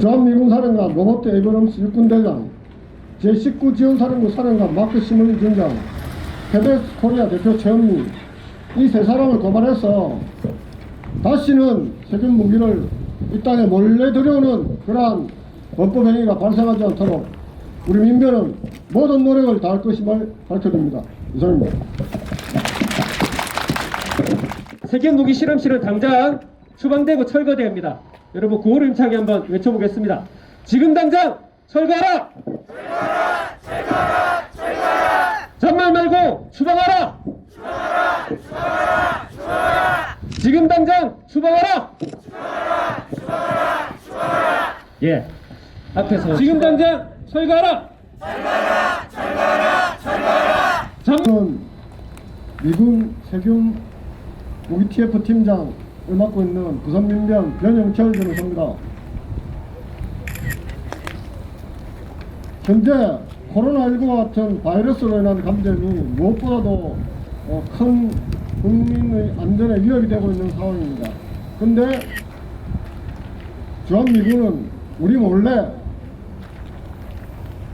주한미군사령관 로버트 에이브럼스 육군대장, 제19 지원사령부 사령관 마크 시멀리 중장, 페덱스 코리아 대표 최은미, 이 세 사람을 고발해서 다시는 세균 무기를 이 땅에 몰래 들여오는 그러한 범법 행위가 발생하지 않도록 우리 민변은 모든 노력을 다할 것임을 밝혀줍니다. 이상입니다. 세균 무기 실험실은 당장 추방되고 철거돼야 합니다. 여러분 구호를 힘차게 한번 외쳐보겠습니다. 지금 당장 철거하라! 철거하라! 철거하라! 철거하라! 잔말 말고 추방하라! 추방하라! 추방하라! 추방하라! 지금 당장 추방하라! 추방하라! 추방하라! 추방하라! 예, 앞에서 지금 당장 철거하라! 철거하라! 철거하라! 철거하라! 저는 미군 세균 무기 TF 팀장을 맡고 있는 부산민변 변영철 변호사입니다. 현재 코로나19와 같은 바이러스로 인한 감염이 무엇보다도 큰 국민의 안전에 위협이 되고 있는 상황입니다. 근데 주한미군은 우리 몰래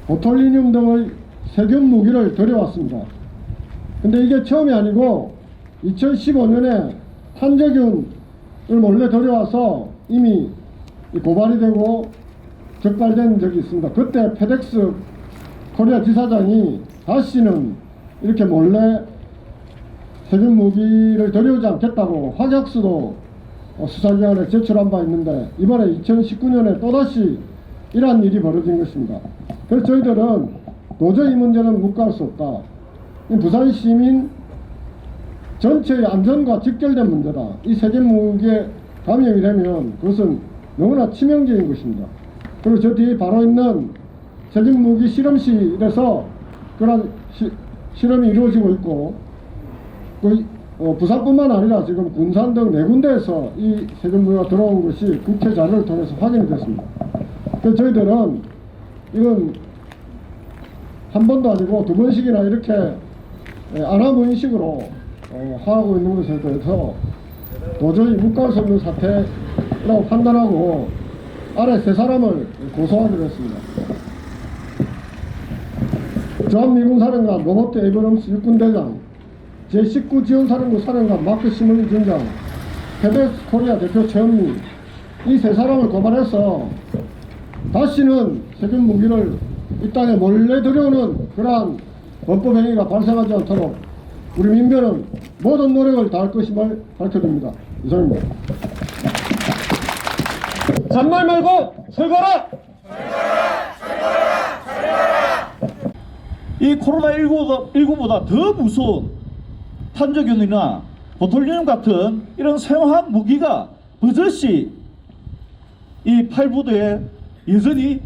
보톨리늄 등의 세균 무기를 들여왔습니다. 근데 이게 처음이 아니고 2015년에 탄저균을 몰래 들여와서 이미 고발이 되고 적발된 적이 있습니다. 그때 페덱스 코리아 지사장이 다시는 이렇게 몰래 세균 무기를 들여오지 않겠다고 확약서도 수사기관에 제출한 바 있는데 이번에 2019년에 또다시 이러한 일이 벌어진 것입니다. 그래서 저희들은 도저히 이 문제는 묵과할 수 없다. 이 부산 시민 전체의 안전과 직결된 문제다. 이 세균 무기에 감염이 되면 그것은 너무나 치명적인 것입니다. 그리고 저 뒤에 바로 있는 세균 무기 실험실에서 그런 실험이 이루어지고 있고 부산뿐만 아니라 지금 군산 등 네 군데에서 이 세균 무기가 들어온 것이 국회 자료를 통해서 확인이 됐습니다. 그래서 저희들은 이건 한 번도 아니고 두 번씩이나 이렇게 안하무인식으로 하고 있는 것에 대해서 도저히 묵과할 수 없는 사태라고 판단하고 아래 세 사람을 고소하기로 했습니다. 주한미군사령관 로버트 에이브럼스 육군대장, 제19 지원사령부 사령관 마크 시멀리 중장, 페덱스 코리아 대표 최은미, 이 세 사람을 고발해서 다시는 세균 무기를 이 땅에 몰래 들여오는 그러한 범법 행위가 발생하지 않도록 우리 민변은 모든 노력을 다할 것임을 밝혀줍니다. 이상입니다. 잔말 말고 철거하라! 이 코로나19보다 더 무서운 탄저균이나 보톨리늄 같은 이런 생화학 무기가 버젓이 이 팔부대에 여전히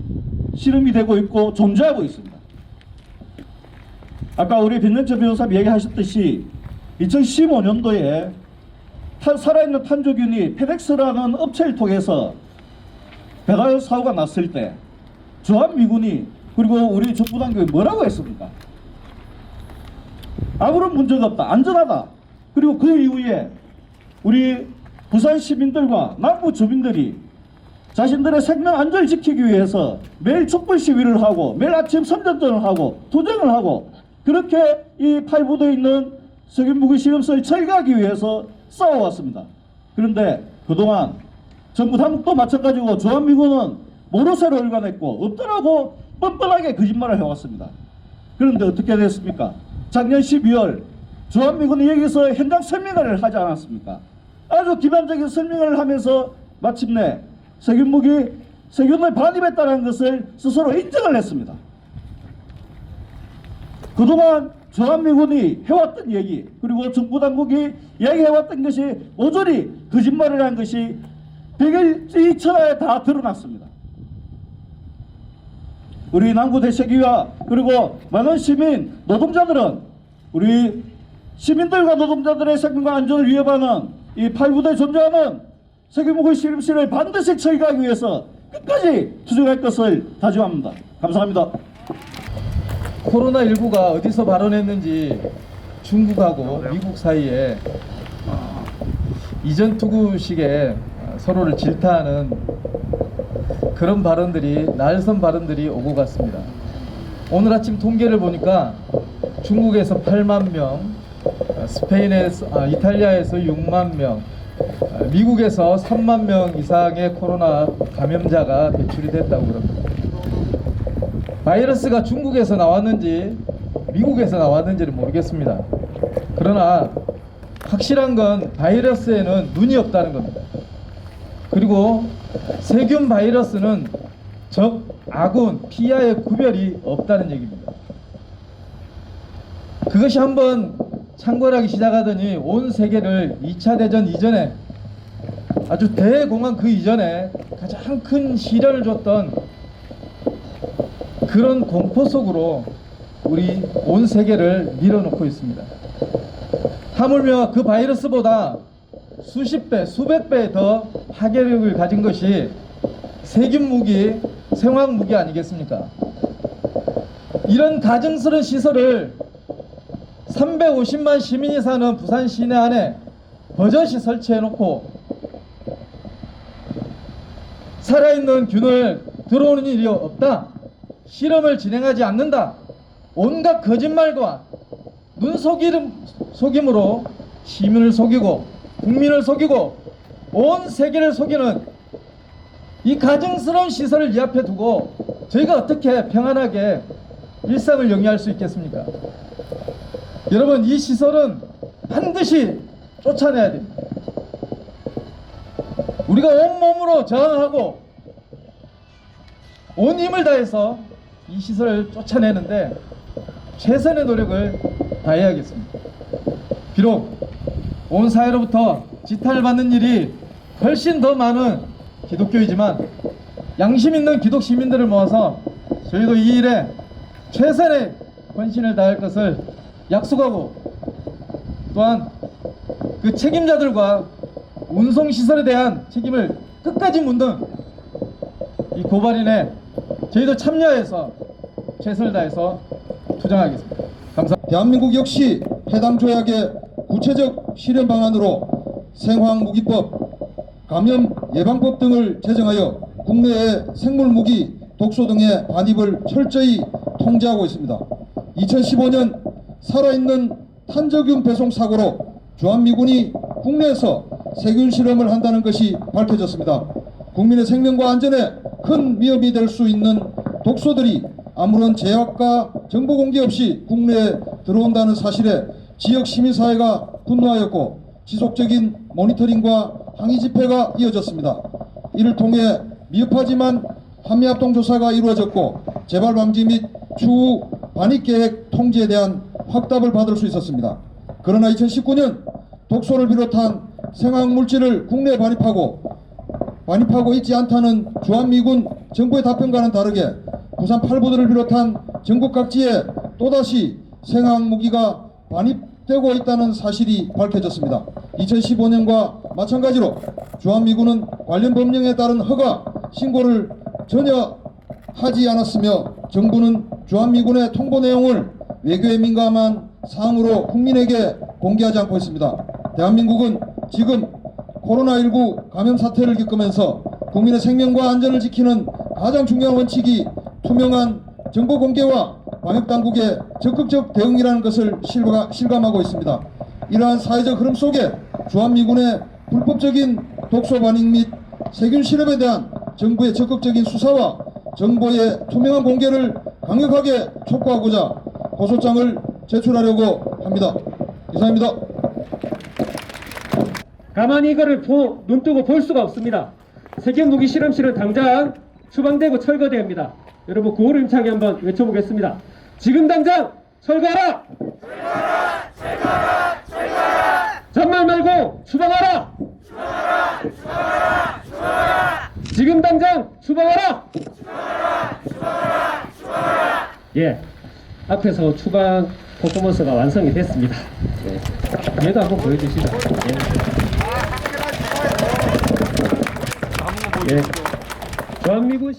실험이 되고 있고 존재하고 있습니다. 아까 우리 변영철 변호사님 얘기하셨듯이 2015년도에 살아있는 탄저균이 페덱스라는 업체를 통해서 배달 사고가 났을 때 주한미군이 그리고 우리 정부당국이 뭐라고 했습니까? 아무런 문제가 없다, 안전하다. 그리고 그 이후에 우리 부산 시민들과 남부 주민들이 자신들의 생명 안전을 지키기 위해서 매일 촛불 시위를 하고 매일 아침 선전전을 하고 투쟁을 하고 그렇게 이 팔부대에 있는 세균무기 실험소를 철거하기 위해서 싸워왔습니다. 그런데 그동안 정부 당국도 마찬가지고 주한미군은 모르쇠로 일관했고 없더라고 뻔뻔하게 거짓말을 해왔습니다. 그런데 어떻게 됐습니까? 작년 12월 주한미군이 여기서 현장 설명회를 하지 않았습니까? 아주 기본적인 설명회를 하면서 마침내 세균을 반입했다는 것을 스스로 인정을 했습니다. 그동안 주한미군이 해왔던 얘기 그리고 정부 당국이 얘기해왔던 것이 모조리 거짓말이라는 것이 백일이 천하에 다 드러났습니다. 우리 남구 대책위와 그리고 많은 시민 노동자들은 우리 시민들과 노동자들의 생명과 안전을 위협하는 이 팔부대에 존재하는 세균무기 실험실을 반드시 철거하기 위해서 끝까지 투쟁할 것을 다짐합니다. 감사합니다. 코로나19가 어디서 발원했는지 중국하고 미국 사이에 이전 투구식의 서로를 질타하는 그런 발언들이 날선 발언들이 오고 갔습니다. 오늘 아침 통계를 보니까 중국에서 8만 명, 이탈리아에서 6만 명, 미국에서 3만 명 이상의 코로나 감염자가 배출이 됐다고 그럽니다. 바이러스가 중국에서 나왔는지 미국에서 나왔는지는 모르겠습니다. 그러나 확실한 건 바이러스에는 눈이 없다는 겁니다. 그리고 세균 바이러스는 적, 아군, 피하의 구별이 없다는 얘기입니다. 그것이 한번 창궐하기 시작하더니 온 세계를 2차 대전 이전에, 아주 대공황 그 이전에 가장 큰 시련을 줬던 그런 공포 속으로 우리 온 세계를 밀어놓고 있습니다. 하물며 그 바이러스보다 수십 배, 수백 배 더 파괴력을 가진 것이 세균 무기, 생화학 무기 아니겠습니까? 이런 가증스러운 시설을 350만 시민이 사는 부산 시내 안에 버젓이 설치해놓고 살아있는 균을 들어오는 일이 없다, 실험을 진행하지 않는다, 온갖 거짓말과 눈속임으로 시민을 속이고 국민을 속이고 온 세계를 속이는 이 가증스러운 시설을 이 앞에 두고 저희가 어떻게 평안하게 일상을 영위할 수 있겠습니까? 여러분, 이 시설은 반드시 쫓아내야 됩니다. 우리가 온몸으로 저항하고 온 힘을 다해서 이 시설을 쫓아내는데 최선의 노력을 다해야겠습니다. 비록 온 사회로부터 지탄을 받는 일이 훨씬 더 많은 기독교이지만 양심 있는 기독 시민들을 모아서 저희도 이 일에 최선의 헌신을 다할 것을 약속하고, 또한 그 책임자들과 운송시설에 대한 책임을 끝까지 묻는 이 고발인에 저희도 참여해서 최선을 다해서 투쟁하겠습니다. 감사합니다. 대한민국 역시 해당 조약의 구체적 실현 방안으로 생화학무기법, 감염 예방법 등을 제정하여 국내의 생물무기, 독소 등의 반입을 철저히 통제하고 있습니다. 2015년 살아있는 탄저균 배송 사고로 주한미군이 국내에서 세균 실험을 한다는 것이 밝혀졌습니다. 국민의 생명과 안전에 큰 위협이 될 수 있는 독소들이 아무런 제약과 정보 공개 없이 국내에 들어온다는 사실에 지역 시민사회가 분노하였고 지속적인 모니터링과 항의 집회가 이어졌습니다. 이를 통해 미흡하지만 한미합동조사가 이루어졌고 재발 방지 및 추후 반입계획 통제에 대한 확답을 받을 수 있었습니다. 그러나 2019년 독소를 비롯한 생화학물질을 국내에 반입하고 있지 않다는 주한미군 정부의 답변과는 다르게 부산 팔부들을 비롯한 전국 각지에 또다시 생화학무기가 반입되고 있다는 사실이 밝혀졌습니다. 2015년과 마찬가지로 주한미군은 관련 법령에 따른 허가, 신고를 전혀 하지 않았으며 정부는 주한미군의 통보 내용을 외교에 민감한 사항으로 국민에게 공개하지 않고 있습니다. 대한민국은 지금 코로나19 감염 사태를 겪으면서 국민의 생명과 안전을 지키는 가장 중요한 원칙이 투명한 정보 공개와 방역당국의 적극적 대응이라는 것을 실감하고 있습니다. 이러한 사회적 흐름 속에 주한미군의 불법적인 독소 반입 및 세균 실험에 대한 정부의 적극적인 수사와 정보의 투명한 공개를 강력하게 촉구하고자 고소장을 제출하려고 합니다. 이상입니다. 가만히 이거를 눈뜨고 볼 수가 없습니다. 세균무기 실험실은 당장 추방되고 철거돼야 합니다. 여러분 구호를 힘차게 한번 외쳐보겠습니다. 지금 당장 철거하라! 철거하라! 철거하라! 철거하라! 잔말 말고 추방하라! 추방하라! 추방하라! 추방하라! 지금 당장 추방하라! 추방하라! 추방하라! 추방하라! 예, 앞에서 추방 퍼포먼스가 완성이 됐습니다. 예. 얘도 한번 보여주시죠. 예. 주한미군